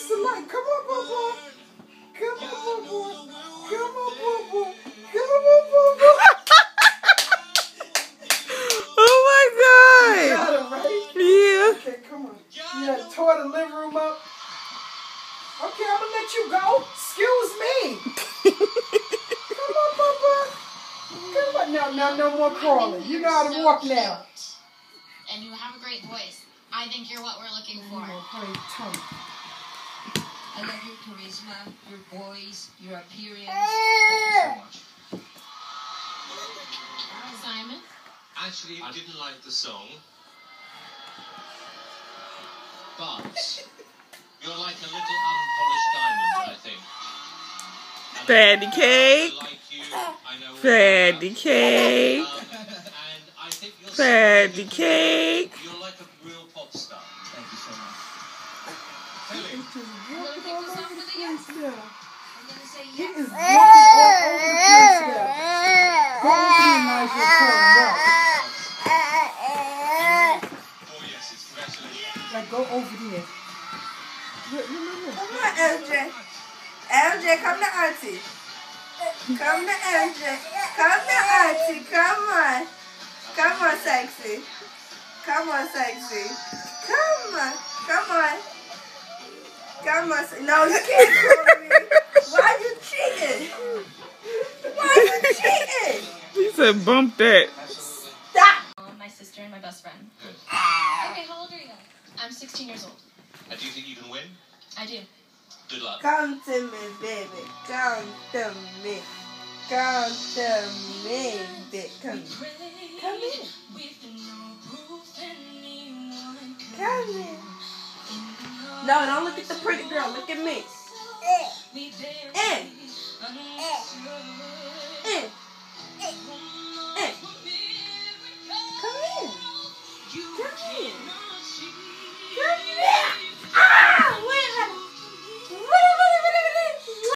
the light. Come on, Bobo. Come on, Bobo. Come on, Bobo. Come on, Bobo. Oh my God. You got it, right? Yeah. Okay, come on. You done tore the living room up. Okay, I'm gonna let you go. Excuse me. Come on, Bobo. Come on. No more crawling. You know how to walk now. And you have a great voice. I think you're what we're looking for. I love your charisma, your voice, your appearance. Thank you so much. Simon? Actually, I didn't like the song, but you're like a little unpolished diamond, I think. Fatty cake. I like you. I know all Fatty about cake. and I think you're Fatty cake. You're like a real pop star. Thank you so much. Really? You want to pick this up for the yes? Yeah. I'm going to say He yes. is walking all over the place there. Go over here, Nigel. Oh, yes, it's congratulations. Like, go over there. Look. Come on, LJ. LJ, come to Auntie. Come to LJ. Come to Auntie. Come on. Come on, sexy. Come on, sexy. Come on. Come on. Come on. No, you can't call me. Why you cheating? Why you cheating? He said bump that. Stop. My sister and my best friend. Good. Okay, how old are you? I'm 16 years old. And do you think you can win? I do. Good luck. Come to me, baby. Come to me. Come to me, baby. Come in. Come in. Come in. No, don't look at the pretty girl. Look at me. In. In.